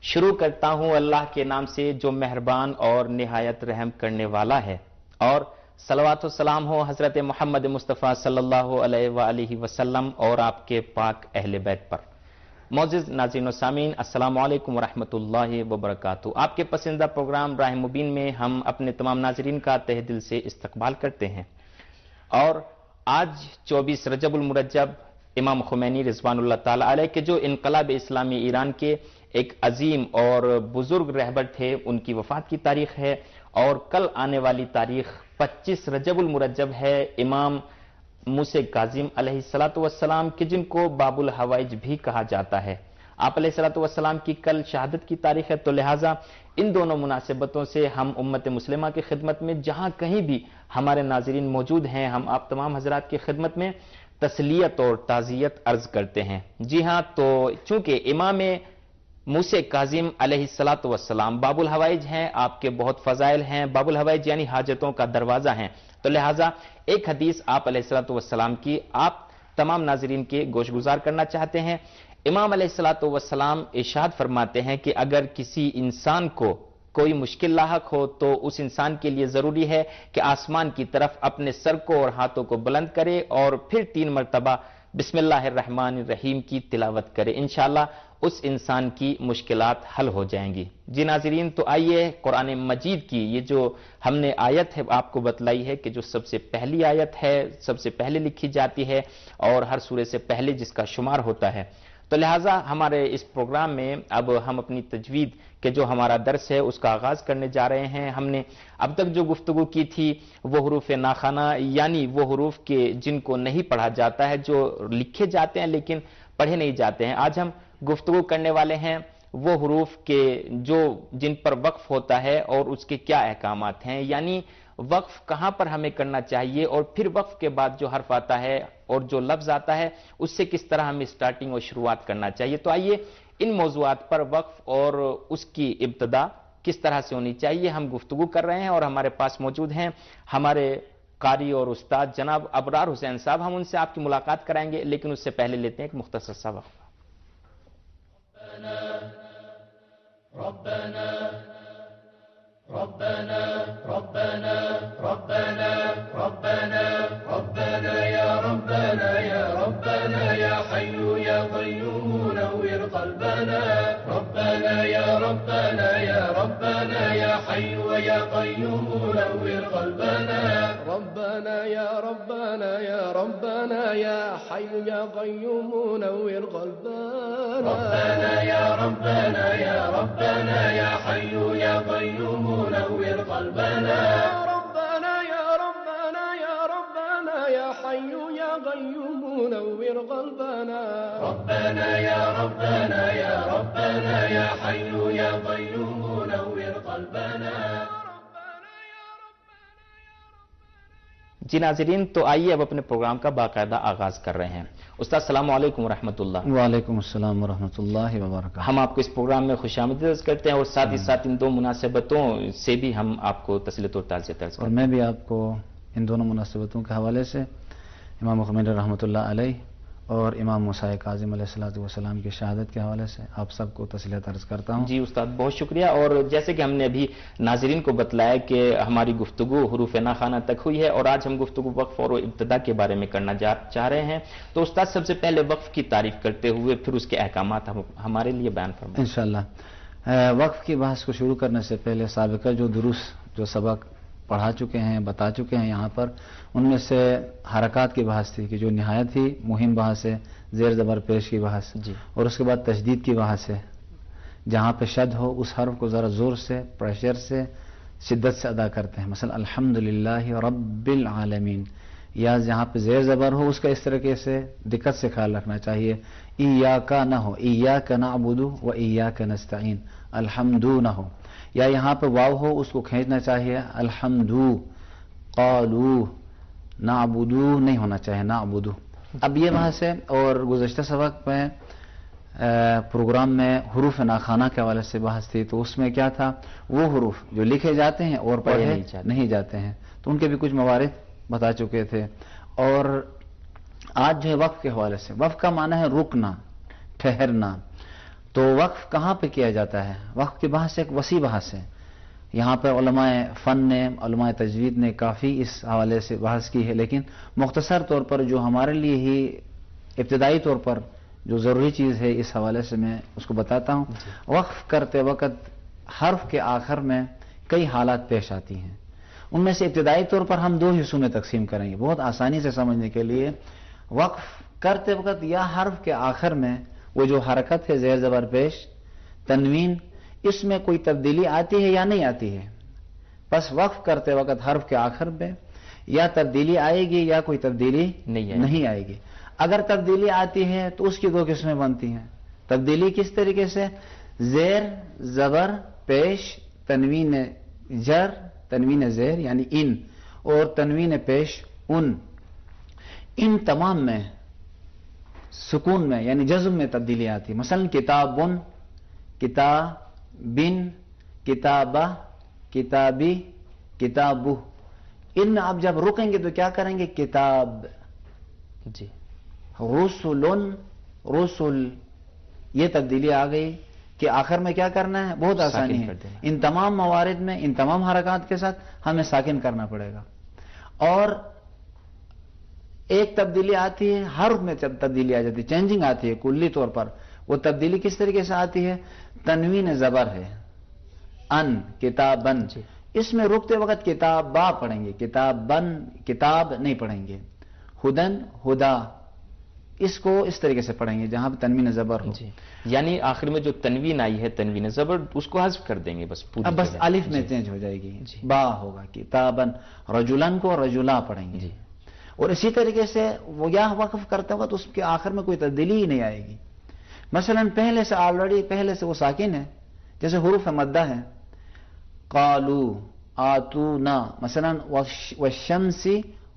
شروع کرتا ہوں اللہ کے نام سے جو مہربان اور نہایت رحم کرنے والا ہے، اور صلوات و سلام ہو حضرت محمد مصطفیٰ صلی اللہ علیہ وآلہ وسلم اور آپ کے پاک اہل بیت پر۔ معزز ناظرین و سامعین، السلام علیکم ورحمۃ اللہ وبرکاتہ۔ آپ کے پسندیدہ پروگرام راہ مبین میں ہم اپنے تمام ناظرین کا تہ دل سے استقبال کرتے ہیں، اور آج 24 رجب المرجب امام خمینی رضوان اللہ تعالی علیہ کے جو انقلاب اسلامی ایران کے ایک عظیم اور بزرگ رہبر تھے، ان کی وفات کی تاریخ ہے، اور کل آنے والی تاریخ 25 رجب المرجب ہے امام موسیٰ کاظم علیہ السلام کے، جن کو باب الحوائج بھی کہا جاتا ہے۔ آپ علیہ السلام کی کل شہادت کی تاریخ ہے، تو لہٰذا ان دونوں مناسبتوں سے ہم امت مسلمہ کی خدمت میں جہاں کہیں بھی ہمارے ناظرین موجود ہیں، ہم آپ تمام حضرات کی خدمت میں تسلیت اور تعزیت عرض کرتے ہیں۔ جی ہاں، تو چونکہ امام موسیٰ کاظم علیہ السلام باب الحوائج ہیں، آپ کے بہت فضائل ہیں، باب الحوائج یعنی حاجتوں کا دروازہ ہیں، تو لہٰذا ایک حدیث آپ علیہ السلام کی آپ تمام ناظرین کے گوش گزار کرنا چاہتے ہیں۔ امام علیہ السلام ارشاد فرماتے ہیں کہ اگر کسی انسان کو کوئی مشکل لاحق ہو تو اس انسان کے لیے ضروری ہے کہ آسمان کی طرف اپنے سر کو اور ہاتھوں کو بلند کرے اور پھر 3 مرتبہ بسم اللہ الرحمن الرحیم کی تلاوت کرے، انشاءاللہ اس انسان کی مشکلات حل ہو جائیں گی۔ جی ناظرین، تو آئیے قرآن مجید کی یہ جو ہم نے آیت ہے آپ کو بتلائی ہے کہ جو سب سے پہلی آیت ہے، سب سے پہلے لکھی جاتی ہے اور ہر سورے سے پہلے جس کا شمار ہوتا ہے، تو لہٰذا ہمارے اس پروگرام میں اب ہم اپنی تجوید کے جو ہمارا درس ہے اس کا آغاز کرنے جا رہے ہیں۔ ہم نے اب تک جو گفتگو کی تھی وہ حروف ناخوانہ، یعنی وہ حروف کے جن کو نہیں پڑھا جاتا ہے، جو لکھے جاتے ہیں لیکن پڑھے نہیں جاتے ہیں۔ آج ہم گفتگو کرنے والے ہیں وہ حروف کے جو جن پر وقف ہوتا ہے اور اس کے کیا احکامات ہیں، یعنی وقف کہاں پر ہمیں کرنا چاہیے، اور پھر وقف کے بعد جو حرف آتا ہے اور جو لفظ آتا ہے اس سے کس طرح ہمیں سٹارٹنگ اور شروعات کرنا چاہیے۔ تو آئیے ان موضوعات پر وقف اور اس کی ابتدا کس طرح سے ہونی چاہیے ہم گفتگو کر رہے ہیں، اور ہمارے پاس موجود ہیں ہمارے قاری اور استاد جناب ابرار حسین صاحب۔ ہم ان سے آپ کی ملاقات کرائیں گے، لیکن اس سے پہلے لیتے ہیں ایک مختصر سا وقفہ۔ ربنا ربنا ربنا ربنا ربنا ربنا يا ربنا يا ربنا يا حي يا قيوم نور قلبنا ربنا يا ربنا يا ربنا يا حي يا قيوم نور قلبنا ربنا يا ربنا يا ربنا يا حي يا قيوم نور قلبنا ربنا يا ربنا يا ربنا يا حي يا قيوم نور قلبنا ربنا يا ربنا يا ربنا يا حي يا قيوم نور قلبنا ربنا يا ربنا يا ربنا يا حي يا قيوم نور قلبنا۔ جی ناظرین، تو آئیے اب اپنے پروگرام کا باقاعدہ آغاز کر رہے ہیں۔ استاد السلام علیکم ورحمۃ اللہ۔ وعلیکم السلام ورحمۃ اللہ وبرکاتہ۔ ہم آپ کو اس پروگرام میں خوش آمدید کرتے ہیں، اور ساتھ ہی ساتھ ان دو مناسبتوں سے بھی ہم آپ کو تسلیت اور تعزیت عرض کرتے ہیں۔ اور میں بھی آپ کو ان دونوں مناسبتوں کے حوالے سے امام خمینی رحمۃ اللہ علیہ اور امام موسیٰ کاظم علیہ السلام کی شہادت کے حوالے سے آپ سب کو تسلیت عرض کرتا ہوں۔ جی استاد، بہت شکریہ۔ اور جیسے کہ ہم نے ابھی ناظرین کو بتلایا کہ ہماری گفتگو حروف ناخوانہ تک ہوئی ہے، اور آج ہم گفتگو وقف اور ابتدا کے بارے میں کرنا چاہ رہے ہیں، تو استاد سب سے پہلے وقف کی تعریف کرتے ہوئے پھر اس کے احکامات ہمارے لیے بیان فرمائیں۔ انشاءاللہ وقف کی بحث کو شروع کرنے سے پہلے سابقہ جو دروس جو سبق پڑھا چکے ہیں، بتا چکے ہیں یہاں پر، ان میں سے حرکات کی بحث تھی کہ جو نہایت ہی مہم بحث ہے، زیر زبر پیش کی بحث، اور اس کے بعد تشدید کی بحث ہے، جہاں پہ شد ہو اس حرف کو ذرا زور سے، پریشر سے، شدت سے ادا کرتے ہیں، مثلا الحمدللہ رب العالمین، یا جہاں پہ زیر زبر ہو اس کا اس طریقے سے دقت سے خیال رکھنا چاہیے، ایاک نہ ہو، ایاک نعبد و ایاک نستعین، الحمدو نہ ہو، یا یہاں پہ واو ہو اس کو کھینچنا چاہیے، الحمدو، قالو، نعبدو نہیں ہونا چاہیے، نعبدو۔ اب یہ بحث ہے، اور گزشتہ سبق میں پروگرام میں حروف ناخوانہ کے حوالے سے بحث تھی، تو اس میں کیا تھا، وہ حروف جو لکھے جاتے ہیں اور پڑھے نہیں جاتے ہیں، تو ان کے بھی کچھ موارد بتا چکے تھے۔ اور آج جو ہے وقف کے حوالے سے، وقف کا معنی ہے رکنا، ٹھہرنا، تو وقف کہاں پہ کیا جاتا ہے؟ وقف کی بحث ایک وسیع بحث ہے. یہاں پر علماء فن نے، علماء تجوید نے کافی اس حوالے سے بحث کی ہے، لیکن مختصر طور پر جو ہمارے لیے ہی ابتدائی طور پر جو ضروری چیز ہے اس حوالے سے میں اس کو بتاتا ہوں. وقف کرتے وقت حرف کے آخر میں کئی حالات پیش آتی ہیں. ان میں سے ابتدائی طور پر ہم دو حصوں میں تقسیم کریں گے بہت آسانی سے سمجھنے کے لیے. وقف کرتے وقت یا حرف کے آخر میں وہ جو حرکت ہے زیر زبر پیش تنوین، اس میں کوئی تبدیلی آتی ہے یا نہیں آتی ہے. بس وقف کرتے وقت حرف کے آخر میں یا تبدیلی آئے گی یا کوئی تبدیلی نہیں آئے گی. اگر تبدیلی آتی ہے تو اس کی دو قسمیں بنتی ہیں. تبدیلی کس طریقے سے؟ زیر زبر پیش تنوین جر تنوین زیر یعنی ان اور تنوین پیش ان تمام میں سکون میں یعنی جزم میں تبدیلی آتی ہے. مثلا کتابن، کتابن، کتابہ، کتابی، کتابہ. ان میں آپ جب رکیں گے تو کیا کریں گے؟ کتاب. جی. رسلن، رسل، یہ تبدیلی آ گئی کہ آخر میں کیا کرنا ہے؟ بہت آسانی ہے. ان تمام موارد میں ان تمام حرکات کے ساتھ ہمیں ساکن کرنا پڑے گا. اور ایک تبدیلی آتی ہے حرف میں، تبدیلی آ جاتی ہے، چینجنگ آتی ہے کلی طور پر. وہ تبدیلی کس طریقے سے آتی ہے؟ تنوین زبر ہے ان، کتابن. اس میں رکتے وقت کتابا پڑھیں گے، کتابن، کتاب نہیں پڑھیں گے. ہدن، ہدا، اس کو اس طریقے سے پڑھیں گے جہاں پہ تنوین زبر ہو. یعنی آخر میں جو تنوین آئی ہے تنوین زبر اس کو حذف کر دیں گے بس پوری. اب بس الف میں چینج ہو جائے گی، با ہوگا. کتابن، رجلن کو رجلا پڑھیں گے. اور اسی طریقے سے وہ یا وقف کرتے وقت اس کے آخر میں کوئی تبدیلی ہی نہیں آئے گی. مثلا پہلے سے آلریڈی پہلے سے وہ ساکن ہے، جیسے حروف مدہ ہے. قالو، آتونا، مثلا والشمس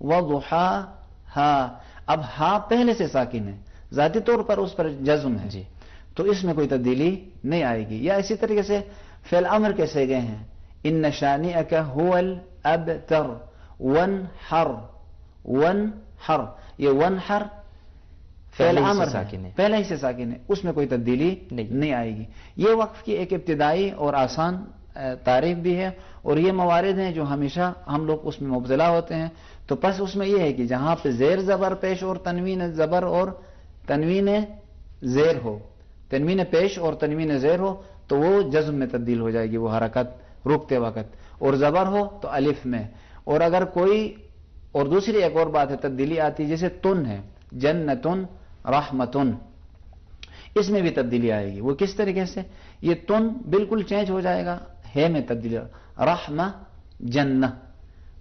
وضحاها. اب ہا پہلے سے ساکن ہے، ذاتی طور پر اس پر جزم ہے، تو اس میں کوئی تبدیلی نہیں آئے گی. یا اسی طریقے سے فعل امر کے صیغے ہیں. ان شانئک هو الابتر، وانحر، وانحر. یہ وانحر فعل امر پہلے ہی سے ساکن ہے، اس میں کوئی تبدیلی نہیں آئے گی. یہ وقف کی ایک ابتدائی اور آسان تعریف بھی ہے. اور یہ موارد ہیں جو ہمیشہ ہم لوگ اس میں مبتلا ہوتے ہیں. تو پس اس میں یہ ہے کہ جہاں پہ زیر زبر پیش اور تنوین زبر اور تنوین زیر ہو، تنوین پیش اور تنوین زیر ہو، تو وہ جزم میں تبدیل ہو جائے گی وہ حرکت رکتے وقت. اور زبر ہو تو الف میں. اور اگر کوئی اور دوسری ایک اور بات ہے تبدیلی آتی جیسے تن ہے، جنتن، رحمتن، اس میں بھی تبدیلی آئے گی. وہ کس طریقے سے؟ یہ تن بالکل چینج ہو جائے گا، ہے میں تبدیلی، رحمہ، جنہ.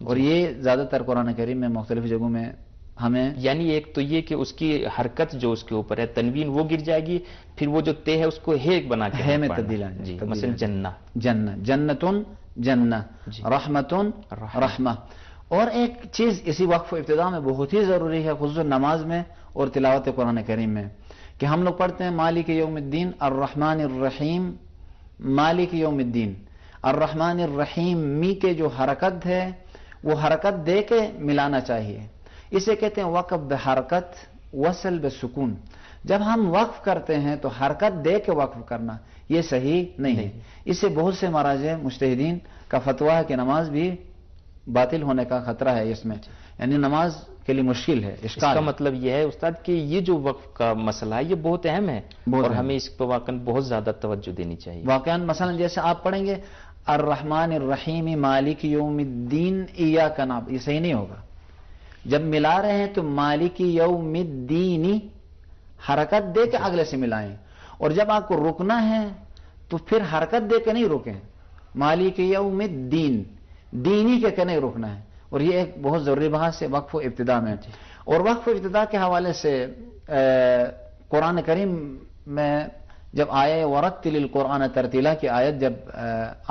اور یہ زیادہ تر قرآن کریم میں مختلف جگہوں میں ہمیں یعنی ایک تو یہ کہ اس کی حرکت جو اس کے اوپر ہے تنوین وہ گر جائے گی، پھر وہ جو تے ہے اس کو ہے بنا کے ہے میں تبدیل آ جائے گی. مثلا جنہ، جنہ، جنتن، جنہ، رحمتن، رحمہ. اور ایک چیز اسی وقف ابتدا میں بہت ہی ضروری ہے خصوصاً نماز میں اور تلاوت قرآن کریم میں، کہ ہم لوگ پڑھتے ہیں مالک یوم الدین الرحمن الرحیم. مالک یوم الدین الرحمن الرحیم، می کے جو حرکت ہے وہ حرکت دے کے ملانا چاہیے. اسے کہتے ہیں وقف بحرکت وصل بسکون. جب ہم وقف کرتے ہیں تو حرکت دے کے وقف کرنا یہ صحیح نہیں ہے. اس سے بہت سے مراجع مجتہدین کا فتویٰ ہے کہ نماز بھی باطل ہونے کا خطرہ ہے اس میں، یعنی نماز کے لیے مشکل ہے. اس کا مطلب یہ ہے استاد کہ یہ جو وقف کا مسئلہ ہے یہ بہت اہم ہے اور ہمیں اس پہ واقعا بہت زیادہ توجہ دینی چاہیے. واقعا مثلا جیسے آپ پڑھیں گے الرحمن الرحیم مالک یوم الدین ایاک نعبد، یہ صحیح نہیں ہوگا. جب ملا رہے ہیں تو مالک یوم الدین حرکت دے کے اگلے سے ملائیں. اور جب آپ کو رکنا ہے تو پھر حرکت دے کے نہیں رکیں. مالک یوم الدین، دینی کے نہیں رکنا ہے. اور یہ ایک بہت ضروری بحث ہے وقف و ابتدا میں. اور وقف و ابتدا کے حوالے سے قرآن کریم میں جب آئے ورتل القرآن ترتیلا کی آیت جب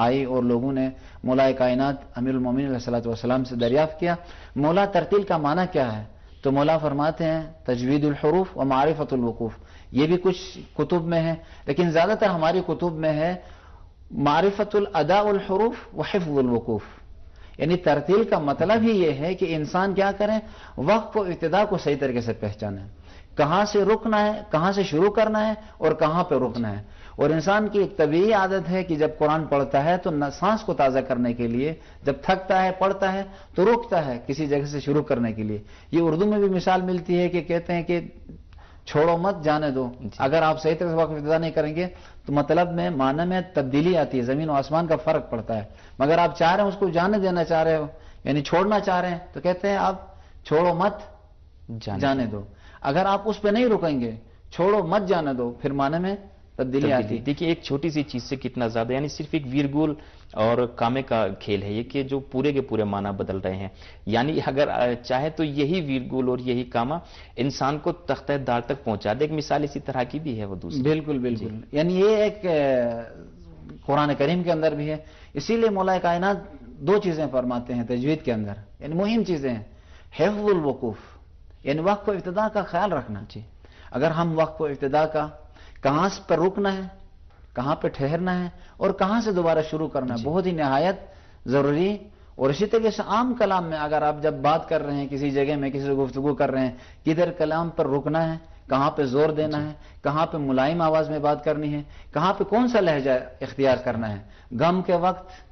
آئی اور لوگوں نے مولا کائنات امیر المومنین علیہ الصلوۃ والسلام سے دریافت کیا مولا ترتیل کا معنی کیا ہے، تو مولا فرماتے ہیں تجوید الحروف و معرفت الوقوف. یہ بھی کچھ کتب میں ہے لیکن زیادہ تر ہماری کتب میں ہے معرفت الاداء الحروف و حفظ الوقوف. یعنی ترتیل کا مطلب ہی یہ ہے کہ انسان کیا کریں، وقف و ابتدا کو صحیح طریقے سے پہچانے. کہاں سے رکنا ہے، کہاں سے شروع کرنا ہے اور کہاں پہ رکنا ہے. اور انسان کی ایک طبیعی عادت ہے کہ جب قرآن پڑھتا ہے تو سانس کو تازہ کرنے کے لیے جب تھکتا ہے پڑھتا ہے تو رکتا ہے کسی جگہ سے شروع کرنے کے لیے. یہ اردو میں بھی مثال ملتی ہے کہ کہتے ہیں کہ چھوڑو مت جانے دو. اگر آپ صحیح طرح سے وقف ابتدا نہیں کریں گے تو مطلب میں معنی میں تبدیلی آتی ہے، زمین و آسمان کا فرق پڑتا ہے. مگر آپ چاہ رہے ہیں اس کو جانے دینا چاہ رہے ہو، یعنی چھوڑنا چاہ رہے ہیں، تو کہتے ہیں آپ چھوڑو مت جانے دو. اگر آپ اس پہ نہیں رکیں گے، چھوڑو مت جانے دو، پھر معنی میں تبدیلی آتی ہے. دیکھیے ایک چھوٹی سی چیز سے کتنا زیادہ، یعنی صرف ایک ویرگول اور کامے کا کھیل ہے یہ کہ جو پورے کے پورے معنی بدل رہے ہیں. یعنی اگر چاہے تو یہی ویرگول اور یہی کاما انسان کو تختہ دار تک پہنچا دے. ایک مثال اسی طرح کی بھی ہے وہ دوسری. بالکل بالکل. یعنی یہ ایک قرآن کریم کے اندر بھی ہے. اسی لیے مولا کائنات دو چیزیں فرماتے ہیں تجوید کے اندر، یعنی مہم چیزیں ہیں. حفظ الوقوف، یعنی وقف و ابتدا کا خیال رکھنا. اگر ہم وقف و ابتدا کا کہاں پر رکنا ہے، کہاں پہ ٹھہرنا ہے اور کہاں سے دوبارہ شروع کرنا ہے، بہت ہی نہایت ضروری. اور اسی طریقے سے عام کلام میں اگر آپ جب بات کر رہے ہیں کسی جگہ میں کسی سے گفتگو کر رہے ہیں، کدھر کلام پر رکنا ہے، کہاں پہ زور دینا ہے، کہاں پہ ملائم آواز میں بات کرنی ہے، کہاں پہ کون سا لہجہ اختیار کرنا ہے. غم کے وقت،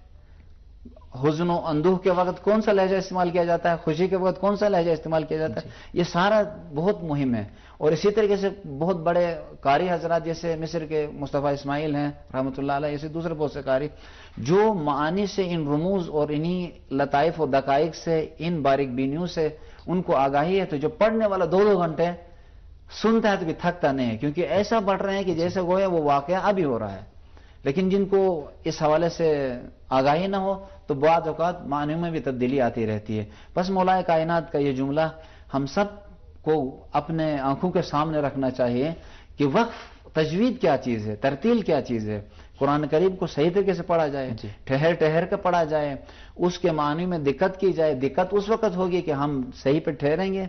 حزن و اندوہ کے وقت کون سا لہجہ استعمال کیا جاتا ہے، خوشی کے وقت کون سا لہجہ استعمال کیا جاتا ہے، یہ سارا بہت مہم ہے. اور اسی طریقے سے بہت بڑے قاری حضرات جیسے مصر کے مصطفیٰ اسماعیل ہیں رحمۃ اللہ علیہ، ایسے دوسرے بہت سے قاری جو معانی سے، ان رموز اور انہی لطائف و دقائق سے، ان باریک بینیوں سے ان کو آگاہی ہے، تو جو پڑھنے والا 2 گھنٹے سنتا ہے تو بھی تھکتا نہیں ہے، کیونکہ ایسا پڑھ رہے ہیں کہ جیسے گویا وہ واقعہ ابھی ہو رہا ہے. لیکن جن کو اس حوالے سے آگاہی نہ ہو تو بعض اوقات معنیوں میں بھی تبدیلی آتی رہتی ہے. بس مولا کائنات کا یہ جملہ ہم سب کو اپنے آنکھوں کے سامنے رکھنا چاہیے کہ وقف تجوید کیا چیز ہے، ترتیل کیا چیز ہے. قرآن کریم کو صحیح طریقے سے پڑھا جائے، ٹھہر ٹھہر کر پڑھا جائے، اس کے معنی میں دقت کی جائے. دقت اس وقت ہوگی کہ ہم صحیح پہ ٹھہریں گے،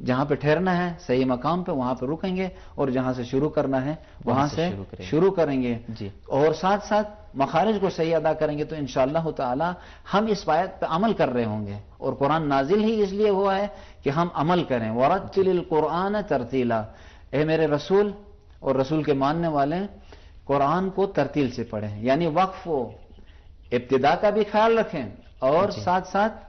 جہاں پہ ٹھہرنا ہے صحیح مقام پہ وہاں پہ رکیں گے، اور جہاں سے شروع کرنا ہے وہاں سے شروع کریں گے. اور ساتھ ساتھ مخارج کو صحیح ادا کریں گے تو انشاءاللہ تعالی ہم اس بات پہ عمل کر رہے ہوں گے. اور قرآن نازل ہی اس لیے ہوا ہے کہ ہم عمل کریں. وَرَتِّلِ الْقُرْآنَ تَرْتِيلًا، اے میرے رسول اور رسول کے ماننے والے قرآن کو ترتیل سے پڑھیں، یعنی وقف و ابتدا کا بھی خیال رکھیں اور ساتھ ساتھ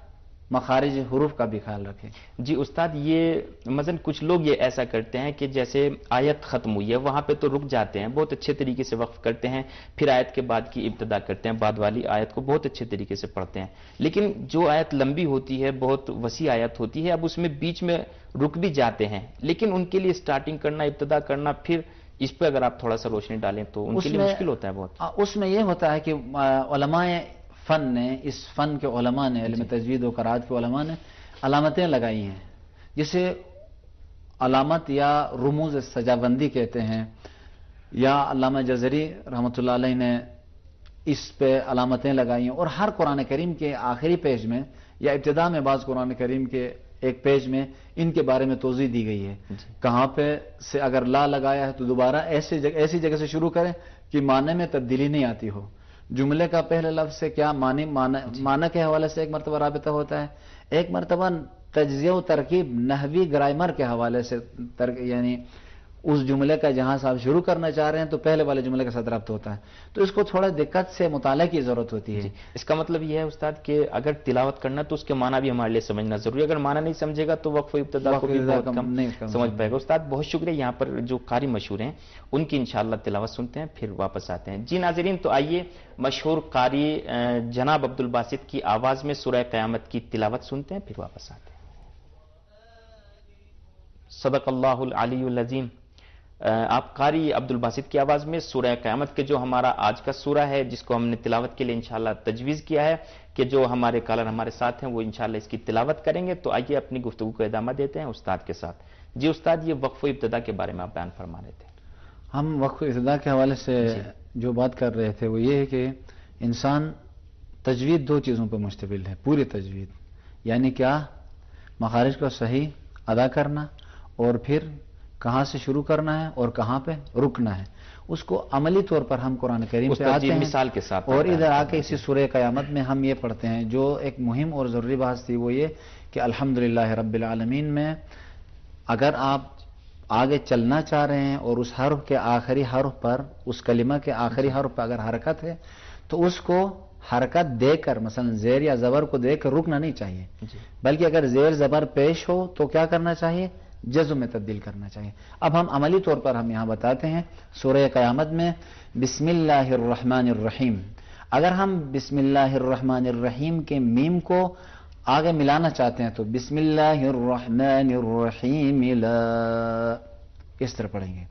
مخارج حروف کا بھی خیال رکھیں. جی استاد، یہ مثلا کچھ لوگ یہ ایسا کرتے ہیں کہ جیسے آیت ختم ہوئی ہے وہاں پہ تو رک جاتے ہیں، بہت اچھے طریقے سے وقف کرتے ہیں، پھر آیت کے بعد کی ابتدا کرتے ہیں، بعد والی آیت کو بہت اچھے طریقے سے پڑھتے ہیں. لیکن جو آیت لمبی ہوتی ہے، بہت وسیع آیت ہوتی ہے، اب اس میں بیچ میں رک بھی جاتے ہیں، لیکن ان کے لیے سٹارٹنگ کرنا، ابتدا کرنا، پھر اس پہ اگر آپ تھوڑا سا روشنی ڈالیں تو ان کے لیے مشکل ہوتا ہے بہت. اس میں یہ ہوتا ہے کہ علماء فن نے، اس فن کے علماء نے، علم تجوید و قرآت کے علماء نے علامتیں لگائی ہیں، جسے علامت یا رموز سجاوندی کہتے ہیں، یا علامہ جزری رحمۃ اللہ علیہ نے اس پہ علامتیں لگائی ہیں. اور ہر قرآن کریم کے آخری پیج میں یا ابتدا میں بعض قرآن کریم کے ایک پیج میں ان کے بارے میں توضیح دی گئی ہے. کہاں پہ سے اگر لا لگایا ہے تو دوبارہ ایسی جگہ سے شروع کریں کہ معنی میں تبدیلی نہیں آتی ہو. جملے کا پہلے لفظ سے کیا معنی کے حوالے سے ایک مرتبہ رابطہ ہوتا ہے، ایک مرتبہ تجزیہ و ترکیب نحوی گرامر کے حوالے سے، یعنی اس جملے کا جہاں سے آپ شروع کرنا چاہ رہے ہیں تو پہلے والے جملے کے ساتھ ربط ہوتا ہے، تو اس کو تھوڑا دقت سے مطالعہ کی ضرورت ہوتی ہے. اس کا مطلب یہ ہے استاد کہ اگر تلاوت کرنا تو اس کے معنی بھی ہمارے لیے سمجھنا ضروری ہے. اگر معنی نہیں سمجھے گا تو وقف و ابتدا کو بھی بہت کم سمجھ پائے گا. استاد بہت شکریہ. یہاں پر جو قاری مشہور ہیں ان کی انشاءاللہ تلاوت سنتے ہیں، پھر واپس آتے ہیں. جی ناظرین، تو آئیے مشہور قاری جناب عبدالباسط کی آواز میں سورہ قیامت کی تلاوت سنتے ہیں، پھر واپس آتے ہیں. صدق اللہ العلی العظیم. آپ قاری عبدالباسط کی آواز میں سورہ قیامت کے جو ہمارا آج کا سورہ ہے جس کو ہم نے تلاوت کے لیے انشاءاللہ تجویز کیا ہے کہ جو ہمارے کالر ہمارے ساتھ ہیں وہ انشاءاللہ اس کی تلاوت کریں گے. تو آئیے اپنی گفتگو کو ادامہ دیتے ہیں استاد کے ساتھ. جی استاد، یہ وقف و ابتدا کے بارے میں آپ بیان فرما رہے تھے. ہم وقف و ابتدا کے حوالے سے جو بات کر رہے تھے وہ یہ ہے کہ انسان تجوید 2 چیزوں پر مشتمل ہے، پوری تجوید. یعنی کیا؟ مخارج کو صحیح ادا کرنا، اور پھر کہاں سے شروع کرنا ہے اور کہاں پہ رکنا ہے. اس کو عملی طور پر ہم قرآن کریم سے آتے ہیں مثال کے ساتھ، اور ادھر آ کے اسی سورہ قیامت میں ہم یہ پڑھتے ہیں. جو ایک مہم اور ضروری بات تھی وہ یہ کہ الحمدللہ رب العالمین میں اگر آپ آگے چلنا چاہ رہے ہیں اور اس حرف کے آخری حرف پر، اس کلمہ کے آخری حرف پر اگر حرکت ہے تو اس کو حرکت دے کر، مثلا زیر یا زبر کو دے کر رکنا نہیں چاہیے، بلکہ اگر زیر زبر پیش ہو تو کیا کرنا چاہیے؟ جزم میں تبدیل کرنا چاہیے۔ اب ہم عملی طور پر ہم یہاں بتاتے ہیں سورہ قیامت میں بسم اللہ الرحمن الرحیم، اگر ہم بسم اللہ الرحمن الرحیم کے میم کو آگے ملانا چاہتے ہیں تو بسم اللہ الرحمن الرحیم لا، اس طرح پڑھیں گے۔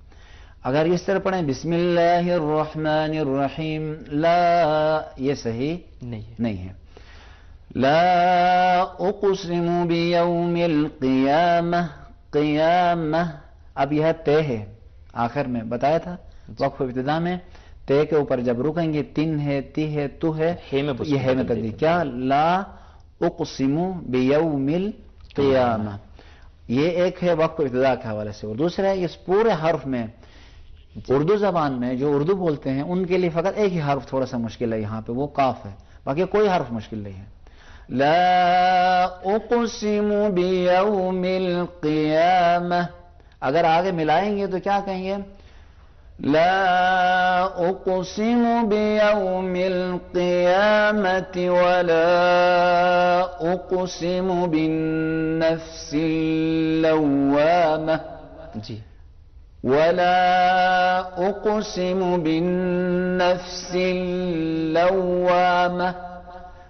اگر اس طرح پڑھیں بسم اللہ الرحمن الرحیم لا، یہ صحیح نہیں ہے۔ لا اقسم بیوم القیامہ، قیامہ، اب یہ تے ہے، آخر میں بتایا تھا وقف ابتدا میں تے کے اوپر جب رکیں گے تن ہے، تی ہے، تو ہے، یہ ہے میں تبدیل کیا؟ لا اقسم بیوم القیامہ، یہ ایک ہے وقف ابتدا کے حوالے سے، اور دوسرا ہے اس پورے حرف میں اردو زبان میں جو اردو بولتے ہیں ان کے لیے فقط ایک ہی حرف تھوڑا سا مشکل ہے یہاں پہ، وہ قاف ہے، باقی کوئی حرف مشکل نہیں ہے۔ لا اقسم بیوم القیامہ، اگر آگے ملائیں گے تو کیا کہیں گے؟ لا اقسم بیوم القیامة ولا اقسم بالنفس اللوامة، جی، ولا اقسم بالنفس اللوامة۔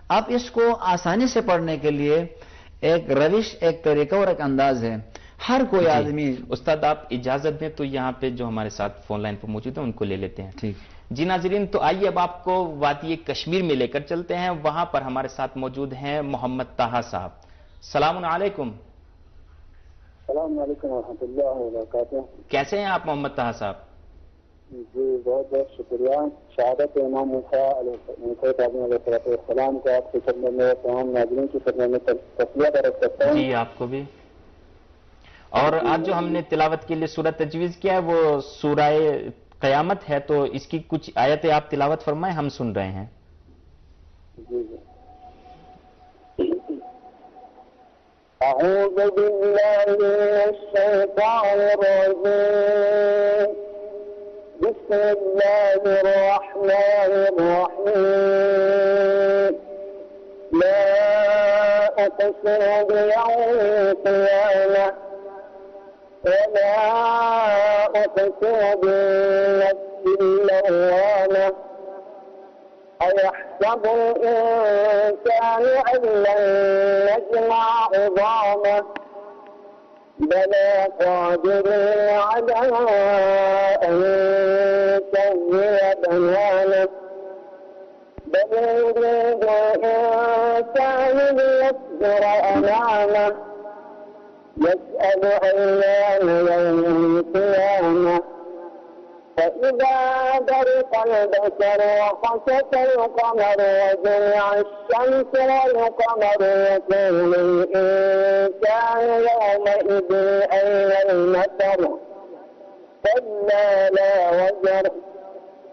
اب اس کو آسانی سے پڑھنے کے لیے ایک روش، ایک طریقہ اور ایک انداز ہے، ہر کوئی آدمی۔ استاد آپ اجازت دیں تو یہاں پہ جو ہمارے ساتھ فون لائن پہ موجود ہیں ان کو لے لیتے ہیں۔ ٹھیک جی ناظرین، تو آئیے اب آپ کو وادی کشمیر میں لے کر چلتے ہیں، وہاں پر ہمارے ساتھ موجود ہیں محمد طہا صاحب۔ السلام علیکم۔ السلام علیکم ورحمۃ اللہ وبرکاتہ۔ کیسے ہیں آپ محمد طہا صاحب؟ جی بہت بہت شکریہ۔ شہادت امام موسیٰ علیہ السلام کو آپ کی خدمت میں، تمام ناظرین کی خدمت میں تسلیہ درج کرتا ہوں۔ جی آپ کو بھی۔ اور آج جو ہم نے تلاوت کے لیے سورہ تجویز کیا ہے وہ سورہ قیامت ہے، تو اس کی کچھ آیتیں آپ تلاوت فرمائیں، ہم سن رہے ہیں۔ جی جی۔ اعوذ باللہ من الشیطان الرجیم، بسم اللہ الرحمن الرحیم، لا اقسم بیوم القیامہ ولا اقسم بالنفس اللوامہ، أيحسب الإنسان أن لن نجمع عظامه بلى قادرين على أن نسوي بنانه بل يريد الإنسان ليصبر أمامه يسأل أيان يوم القيامة فإذا برق البصر وخسف القمر وجمع الشمس والقمر يقول الإنسان يومئذ أين المفر كلا لا وزر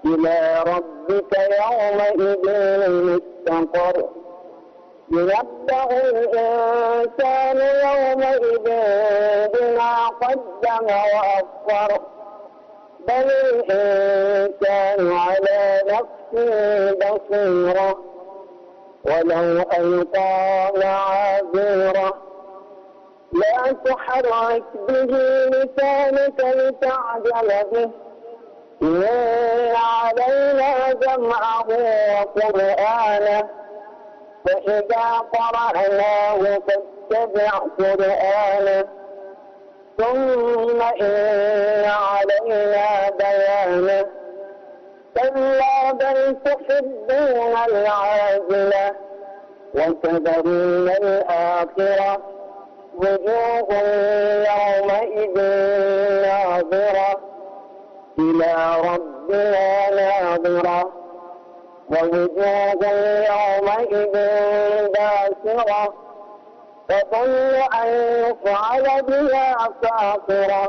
إلى ربك يومئذ المستقر ينبأ الإنسان يومئذ بما قدم وأخر بل الإنسان على نفسه بصيرة ولو ألقى معاذيره لا تحرك به لسانك لتعجل به إن علينا جمعه وقرآنه فإذا قرأناه فاتبع قرآنه ثم إن علينا بيانه كلا بل تحبون العاجلة وتذرون الآخرة وجوه يومئذ ناظرة إلى ربها ناظرة ووجوه يومئذ باسرة تظن أن يفعل بها فاقرة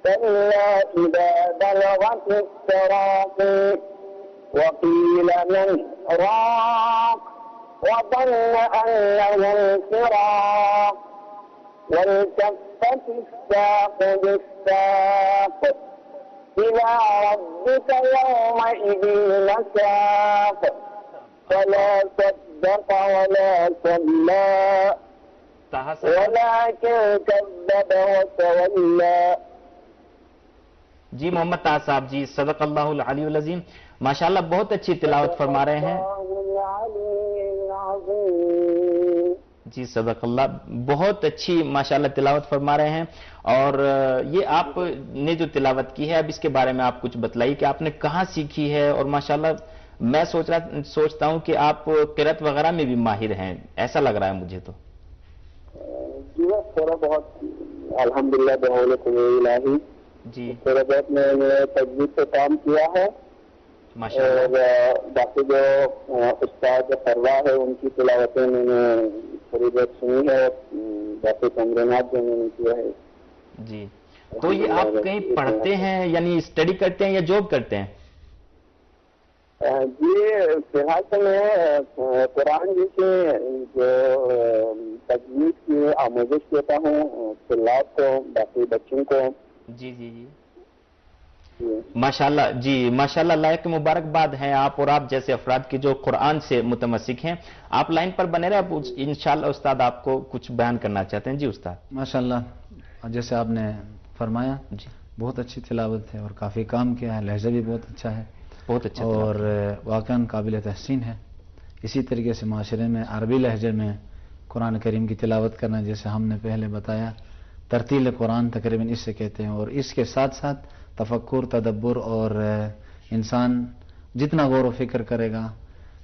كلا إذا بلغت التراقي وقيل من راق وظن أنه الفراق والتفت الساق بالساق إلى ربك يومئذ المساق فلا صدق ولا صلى ولكن كذب وتولى. جی محمد طاہر صاحب جی، صدق اللہ العلی العظیم. ماشاءاللہ بہت اچھی تلاوت فرما رہے ہیں جی. صدق اللہ، بہت اچھی ماشاءاللہ تلاوت فرما رہے ہیں. اور یہ آپ نے جو تلاوت کی ہے، اب اس کے بارے میں آپ کچھ بتلائیے کہ آپ نے کہاں سیکھی ہے. اور ماشاءاللہ میں سوچتا ہوں کہ آپ قرأت وغیرہ میں بھی ماہر ہیں، ایسا لگ رہا ہے مجھے تو. جی تھوڑا بہت الحمدللہ بحول قوت الہی جی تھوڑا بہت میں نے تجوید پہ کام کیا ہے. اور باقی جو استاد فروا ہے ان کی تلاوتیں میں نے تھوڑی بہت سنی ہے، باقی تمرینات جو میں نے کیا ہے. جی تو یہ آپ کہیں پڑھتے ہیں یعنی اسٹڈی کرتے ہیں یا جاب کرتے ہیں؟ جی فی الحال تو میں قرآن جی کے جو تجوید کی آموزش دیتا ہوں طلاب کو، باقی بچوں کو. جی جی جی ماشاءاللہ جی ماشاءاللہ، لائق مبارکباد ہیں آپ اور آپ جیسے افراد کی جو قرآن سے متمسک ہیں. آپ لائن پر بنے رہے، اب انشاءاللہ استاد آپ کو کچھ بیان کرنا چاہتے ہیں. جی استاد. ماشاءاللہ جیسے آپ نے فرمایا جی بہت اچھی تلاوت ہے اور کافی کام کیا ہے، لہجہ بھی بہت اچھا ہے، بہت اچھا اور واقعاً قابل تحسین ہے. اسی طریقے سے معاشرے میں عربی لہجے میں قرآن کریم کی تلاوت کرنا، جیسے ہم نے پہلے بتایا ترتیل قرآن تقریباً اس سے کہتے ہیں. اور اس کے ساتھ ساتھ تفکر، تدبر، اور انسان جتنا غور و فکر کرے گا،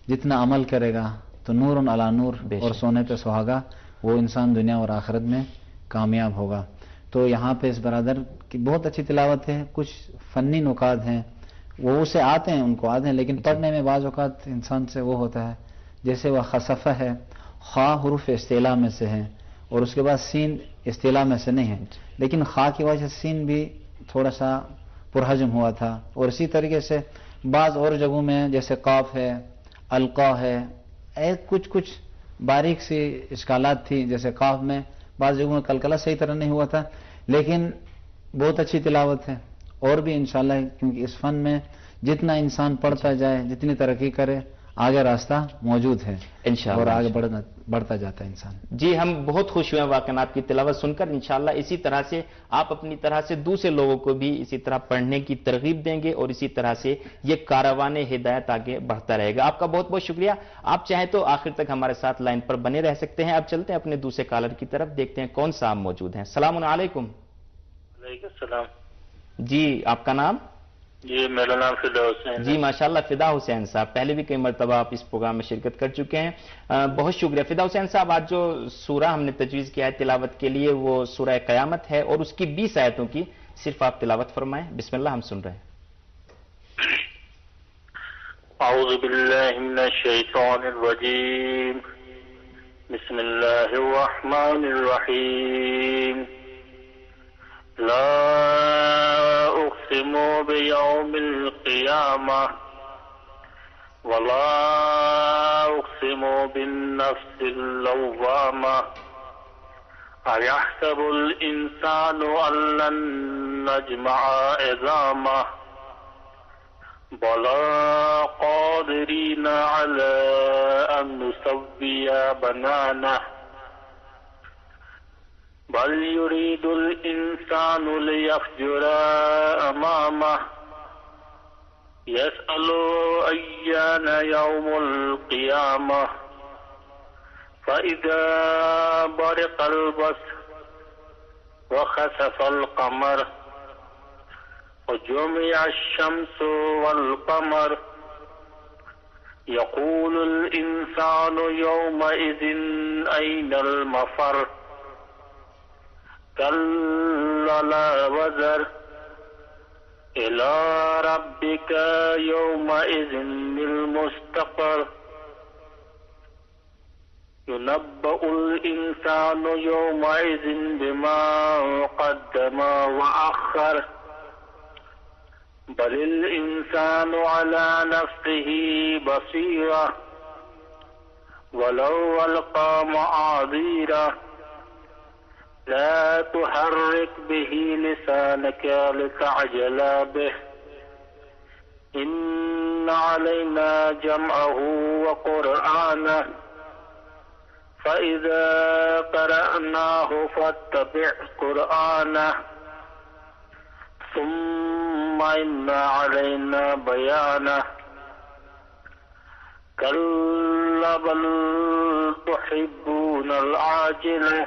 جتنا عمل کرے گا تو نور علی نور اور سونے پہ سہاگا، وہ انسان دنیا اور آخرت میں کامیاب ہوگا. تو یہاں پہ اس برادر کی بہت اچھی تلاوت ہے. کچھ فنی نکات ہیں وہ اسے آتے ہیں، ان کو آتے ہیں، لیکن پڑھنے میں بعض اوقات انسان سے وہ ہوتا ہے، جیسے وہ خصفہ ہے، خا حروف استعلاء میں سے ہے اور اس کے بعد سین استعلاء میں سے نہیں ہے، لیکن خا کی وجہ سے سین بھی تھوڑا سا پرحجم ہوا تھا. اور اسی طریقے سے بعض اور جگہوں میں جیسے قاف ہے، القا ہے، کچھ باریک سی اشکالات تھی. جیسے قاف میں بعض جگہوں میں قلقلہ صحیح طرح نہیں ہوا تھا، لیکن بہت اچھی تلاوت ہے. اور بھی انشاءاللہ، کیونکہ اس فن میں جتنا انسان پڑھتا جائے، جتنی ترقی کرے، آگے راستہ موجود ہے انشاءاللہ، اور آگے بڑھتا جاتا ہے انسان. جی ہم بہت خوش ہوئے واقعا آپ کی تلاوت سن کر. انشاءاللہ اسی طرح سے آپ اپنی طرح سے دوسرے لوگوں کو بھی اسی طرح پڑھنے کی ترغیب دیں گے اور اسی طرح سے یہ کاروان ہدایت آگے بڑھتا رہے گا. آپ کا بہت بہت شکریہ. آپ چاہیں تو آخر تک ہمارے ساتھ لائن پر بنے رہ سکتے ہیں. اب چلتے ہیں اپنے دوسرے کالر کی طرف، دیکھتے ہیں کون سا آپ موجود ہیں. السلام علیکم. وعلیکم السلام. جی آپ کا نام؟ جی میرا نام فدا حسین. جی ماشاءاللہ فدا حسین صاحب، پہلے بھی کئی مرتبہ آپ اس پروگرام میں شرکت کر چکے ہیں. بہت شکریہ فدا حسین صاحب. آج جو سورہ ہم نے تجویز کیا ہے تلاوت کے لیے وہ سورہ قیامت ہے اور اس کی 20 آیتوں کی صرف آپ تلاوت فرمائیں. بسم اللہ، ہم سن رہے ہیں. اعوذ باللہ من الشیطان الرجیم، بسم اللہ الرحمن الرحیم. لا اقسم بیوم القیامہ ولا اقسم بالنفس اللوامہ ایحسب الانسان ان لن نجمع عظامہ بلا قادرین علی ان نسوی بنانہ بل يريد الإنسان ليفجر أمامه يسأل أيان يوم القيامة فإذا برق البصر وخسف القمر وجمع الشمس والقمر يقول الإنسان يومئذ أين المفر كلا لا وزر إلى ربك يومئذ المستقر ينبأ الإنسان يومئذ بما قدم وأخر بل الإنسان على نفسه بصيرة ولو ألقى معاذيره لا تحرك به لسانك لتعجل به إن علينا جمعه وقرآنه فإذا قرأناه فاتبع قرآنه ثم إن علينا بيانه كلا بل تحبون العاجلة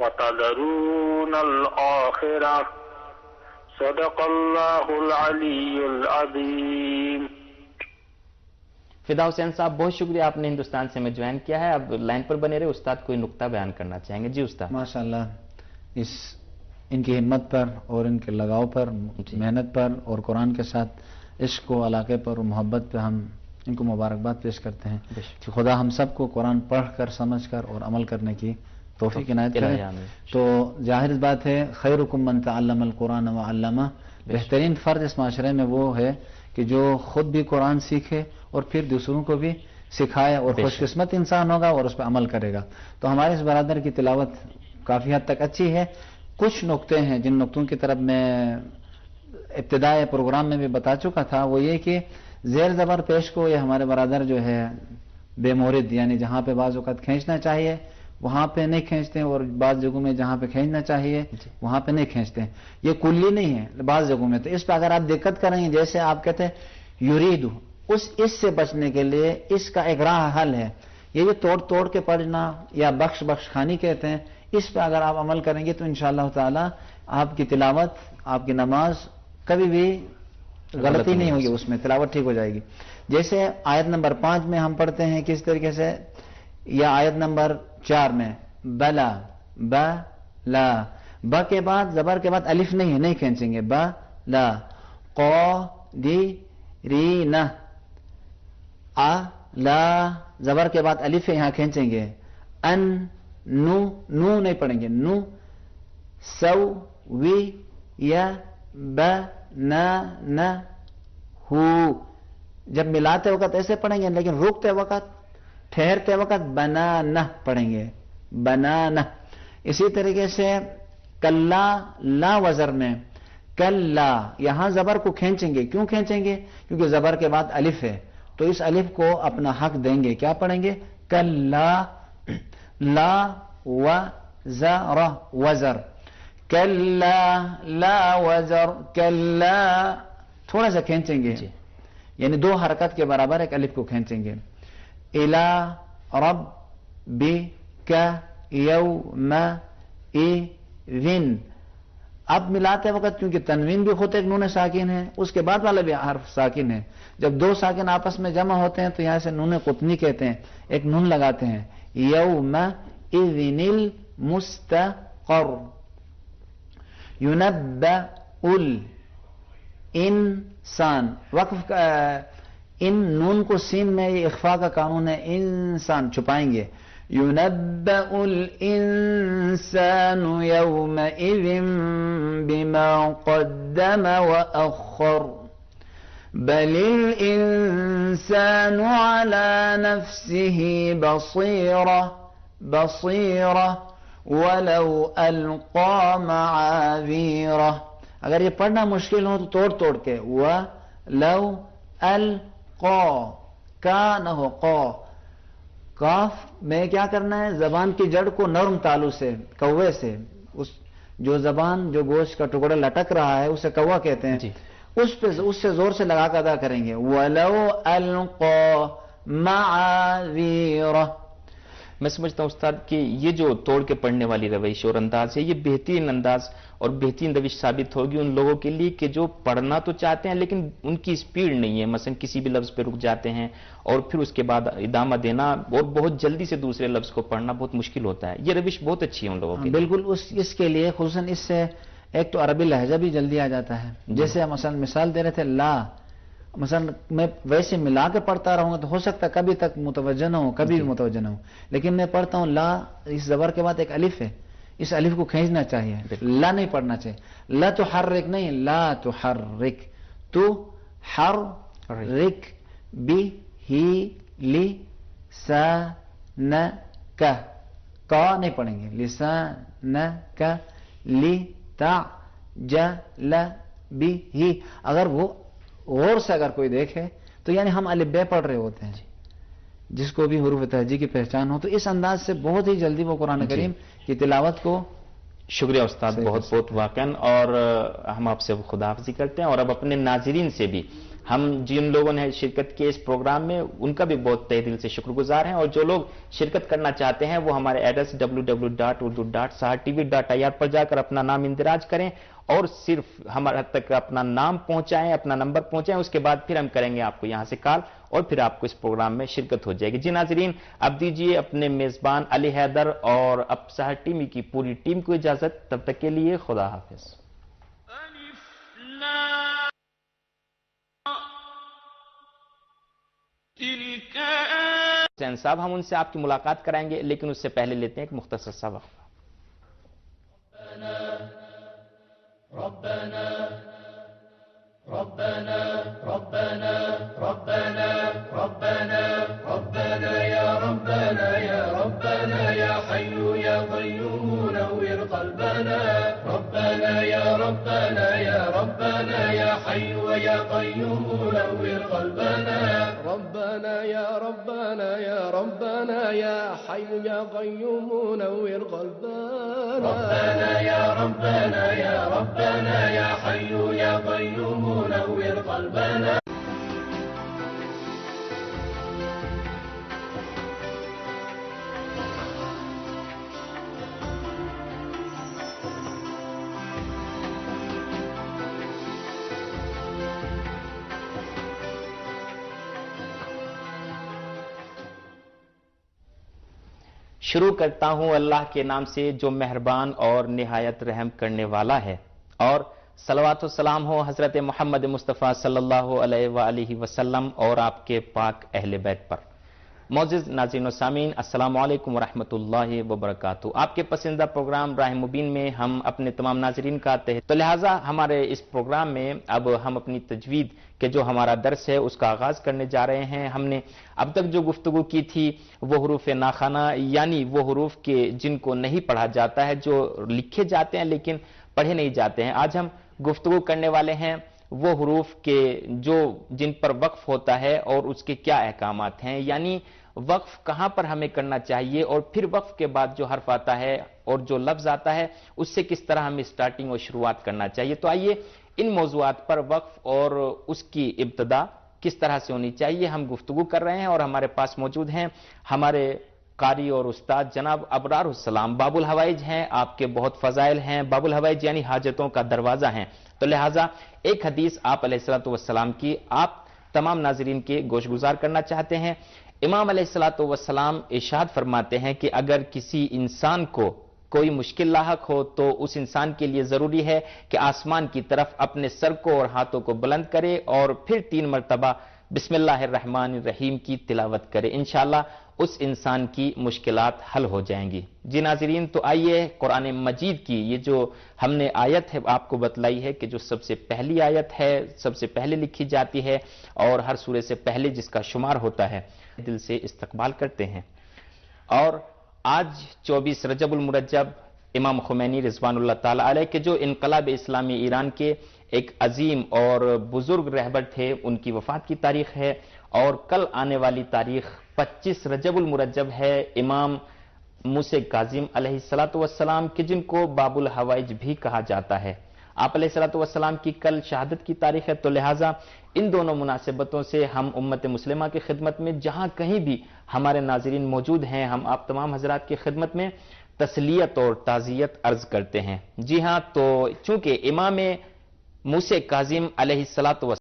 وتذرون الآخرة صدق اللہ العلی العظیم. فدا حسین صاحب بہت شکریہ، آپ نے ہندوستان سے ہمیں جوائن کیا ہے. اب لائن پر بنے رہے، استاد کوئی نقطہ بیان کرنا چاہیں گے. جی استاد. ماشاءاللہ، ان کی ہمت پر اور ان کے لگاؤ پر، محنت پر اور قرآن کے ساتھ عشق و علاقے پر اور محبت پہ ہم ان کو مبارکباد پیش کرتے ہیں کہ خدا ہم سب کو قرآن پڑھ کر، سمجھ کر اور عمل کرنے کی توفیق عنایت کرے. تو ظاہر بات ہے خیرکم من تعلم القرآن وعلمہ، بہترین فرد اس معاشرے میں وہ ہے کہ جو خود بھی قرآن سیکھے اور پھر دوسروں کو بھی سکھائے، اور خوش قسمت انسان ہوگا اور اس پہ عمل کرے گا. تو ہمارے اس برادر کی تلاوت کافی حد تک اچھی ہے. کچھ نقطے ہیں جن نقطوں کی طرف میں ابتدائی پروگرام میں بھی بتا چکا تھا، وہ یہ کہ زیر زبر پیش کو یہ ہمارے برادر جو ہے بے مورد، یعنی جہاں پہ بعض اوقات کھینچنا چاہیے وہاں پہ نہیں کھینچتے ہیں، اور بعض جگہوں میں جہاں پہ کھینچنا چاہیے وہاں پہ نہیں کھینچتے ہیں. یہ کلی نہیں ہے بعض جگہوں میں. تو اس پہ اگر آپ دقت کریں گے، جیسے آپ کہتے ہیں یریدو، اس سے بچنے کے لیے اس کا ایک راہ حل ہے. یہ جو توڑ توڑ کے پڑھنا یا بخش خانی کہتے ہیں، اس پہ اگر آپ عمل کریں گے تو انشاءاللہ تعالی آپ کی تلاوت، آپ کی نماز کبھی بھی غلطی نہیں ہوگی، اس میں تلاوت ٹھیک ہو جائے گی. جیسے آیت نمبر 5 میں ہم پڑھتے ہیں کس طریقے سے، یا آیت نمبر 4 میں بلا لا، با کے بعد زبر کے بعد الف نہیں ہے، نہیں کھینچیں گے. با لا قادرین، لا زبر کے بعد الف ہے، یہاں کھینچیں گے. ان نو نہیں پڑھیں گے. نو سو وی یا بنانا ہو، جب ملاتے وقت ایسے پڑھیں گے، لیکن روکتے وقت، ٹھہرتے وقت بنانا پڑھیں گے. بنانا. اسی طریقے سے کلا لا وزر میں کلا، یہاں زبر کو کھینچیں گے. کیوں کھینچیں گے؟ کیونکہ زبر کے بعد الف ہے، تو اس الف کو اپنا حق دیں گے. کیا پڑھیں گے؟ کلا لا وزر وزر، کلا لا وزر، کلا تھوڑا سا کھینچیں گے، یعنی 2 حرکت کے برابر ایک الف کو کھینچیں گے. الی ربک یومئذ، اب ملاتے وقت کیونکہ تنوین بھی خود ایک نون ساکن ہے، اس کے بعد والا بھی حرف ساکن ہے. جب 2 ساکن آپس میں جمع ہوتے ہیں تو یہاں سے نون قطنی کہتے ہیں، ایک نون لگاتے ہیں. یومئذ المستقر، ينبأ الانسان، وقف ان نون کو سین میں یہ اخفاء کا قانون ہے، انسان چھپائیں گے. ينبأ الانسان يومئذ بما قدم وأخر بل الانسان على نفسه بصيرة ولو القى معاذيره. اگر یہ پڑھنا مشکل ہو تو توڑ توڑ کے ولو القا، کا نہ ہو قا. کاف میں کیا کرنا ہے؟ زبان کی جڑ کو نرم تالو سے، کوے سے، اس جو زبان جو گوشت کا ٹکڑا لٹک رہا ہے اسے کوا کہتے ہیں، اس سے زور سے لگا کر ادا کریں گے. ولو القا معاذیرہ. میں سمجھتا ہوں استاد کہ یہ جو توڑ کے پڑھنے والی روش اور انداز ہے، یہ بہترین انداز اور بہترین روش ثابت ہوگی ان لوگوں کے لیے کہ جو پڑھنا تو چاہتے ہیں لیکن ان کی سپیڈ نہیں ہے. مثلا کسی بھی لفظ پہ رک جاتے ہیں اور پھر اس کے بعد ادامہ دینا اور بہت جلدی سے دوسرے لفظ کو پڑھنا بہت مشکل ہوتا ہے. یہ روش بہت اچھی ہے ان لوگوں کے لیے. بالکل. اس کے لیے خصوصاً اس سے ایک تو عربی لہجہ بھی جلدی آ جاتا ہے. جیسے مثلا مثال دے رہے تھے لا، مثلا میں ویسے ملا کے پڑھتا رہوں گا تو ہو سکتا ہے کبھی تک متوجہ نہ ہو، کبھی بھی متوجہ نہ ہو. لیکن میں پڑھتا ہوں لا، اس زبر کے بعد ایک الف ہے، اس الف کو کھینچنا چاہیے، لا نہیں پڑھنا چاہیے. لا تحرک نہیں، لا تحرک، تو حرک بھی لسانک، کا نہیں پڑھیں گے، لسانک لتعجل بہ. اگر وہ غور سے اگر کوئی دیکھے تو یعنی ہم الف بے پڑھ رہے ہوتے ہیں، جس کو بھی حروف تہجی کی پہچان ہو، تو اس انداز سے بہت ہی جلدی وہ قرآن کریم کی تلاوت کو. شکریہ استاد، بہت بہت واقعاً. اور ہم آپ سے خداحافظی کرتے ہیں، اور اب اپنے ناظرین سے بھی ہم جن لوگوں نے شرکت کی اس پروگرام میں ان کا بھی بہت تہ دل سے شکر گزار ہیں، اور جو لوگ شرکت کرنا چاہتے ہیں وہ ہمارے ایڈریس www.urdu.sahartv.ir پر جا کر اپنا نام اندراج کریں اور صرف ہمارے تک اپنا نام پہنچائیں، اپنا نمبر پہنچائیں. اس کے بعد پھر ہم کریں گے آپ کو یہاں سے کال، اور پھر آپ کو اس پروگرام میں شرکت ہو جائے گی. جی ناظرین، اب دیجئے اپنے میزبان علی حیدر اور اب سحر ٹی وی کی پوری ٹیم کو اجازت. تب تک کے لیے خدا حافظ. حسین صاحب، ہم ان سے آپ کی ملاقات کرائیں گے، لیکن اس سے پہلے لیتے ہیں ایک مختصر سا وقفہ. ربنا ربنا ربنا ربنا ربنا ربنا يا ربنا يا ربنا يا حي يا قيوم نور قلبنا. ربنا يا ربنا يا ربنا يا حي يا قيوم نور قلبنا. ربنا يا ربنا يا ربنا يا حي يا قيوم نور قلبنا. ربنا يا ربنا يا ربنا يا حي يا قيوم نور قلبنا. شروع کرتا ہوں اللہ کے نام سے جو مہربان اور نہایت رحم کرنے والا ہے، اور صلوات و سلام ہو حضرت محمد مصطفیٰ صلی اللہ علیہ وآلہ وسلم اور آپ کے پاک اہل بیت پر. معزز ناظرین و سامعین، السلام علیکم ورحمۃ اللہ وبرکاتہ. آپ کے پسندیدہ پروگرام راہ مبین میں ہم اپنے تمام ناظرین کا آتے ہیں، تو لہٰذا ہمارے اس پروگرام میں اب ہم اپنی تجوید کے جو ہمارا درس ہے اس کا آغاز کرنے جا رہے ہیں. ہم نے اب تک جو گفتگو کی تھی وہ حروف ناخوانہ، یعنی وہ حروف کے جن کو نہیں پڑھا جاتا ہے، جو لکھے جاتے ہیں لیکن پڑھے نہیں جاتے ہیں. آج ہم گفتگو کرنے والے ہیں وہ حروف کے جن پر وقف ہوتا ہے اور اس کے کیا احکامات ہیں، یعنی وقف کہاں پر ہمیں کرنا چاہیے، اور پھر وقف کے بعد جو حرف آتا ہے اور جو لفظ آتا ہے اس سے کس طرح ہمیں سٹارٹنگ اور شروعات کرنا چاہیے. تو آئیے ان موضوعات پر وقف اور اس کی ابتدا کس طرح سے ہونی چاہیے ہم گفتگو کر رہے ہیں. اور ہمارے پاس موجود ہیں ہمارے قاری اور استاد جناب ابرار السلام. باب الحوائج ہیں، آپ کے بہت فضائل ہیں. باب الحوائج یعنی حاجتوں کا دروازہ ہیں. تو لہٰذا ایک حدیث آپ علیہ الصلوۃ والسلام کی آپ تمام ناظرین کے گوش گزار کرنا چاہتے ہیں. امام علیہ الصلوۃ والسلام ارشاد فرماتے ہیں کہ اگر کسی انسان کو کوئی مشکل لاحق ہو تو اس انسان کے لیے ضروری ہے کہ آسمان کی طرف اپنے سر کو اور ہاتھوں کو بلند کرے اور پھر 3 مرتبہ بسم اللہ الرحمن الرحیم کی تلاوت کرے. انشاءاللہ اس انسان کی مشکلات حل ہو جائیں گی. جی ناظرین، تو آئیے قرآن مجید کی یہ جو ہم نے آیت ہے آپ کو بتلائی ہے کہ جو سب سے پہلی آیت ہے، سب سے پہلے لکھی جاتی ہے اور ہر سورے سے پہلے جس کا شمار ہوتا ہے، دل سے استقبال کرتے ہیں. اور آج 24 رجب المرجب امام خمینی رضوان اللہ تعالی علیہ کے جو انقلاب اسلامی ایران کے ایک عظیم اور بزرگ رہبر تھے، ان کی وفات کی تاریخ ہے. اور کل آنے والی تاریخ 25 رجب المرجب ہے امام موسیٰ کاظم علیہ الصلوۃ والسلام کے جن کو باب الحوائج بھی کہا جاتا ہے. آپ علیہ الصلوۃ والسلام کی کل شہادت کی تاریخ ہے. تو لہٰذا ان دونوں مناسبتوں سے ہم امت مسلمہ کی خدمت میں جہاں کہیں بھی ہمارے ناظرین موجود ہیں، ہم آپ تمام حضرات کی خدمت میں تسلیت اور تعزیت عرض کرتے ہیں. جی ہاں، تو چونکہ امام موسیٰ کاظم علیہ الصلوۃ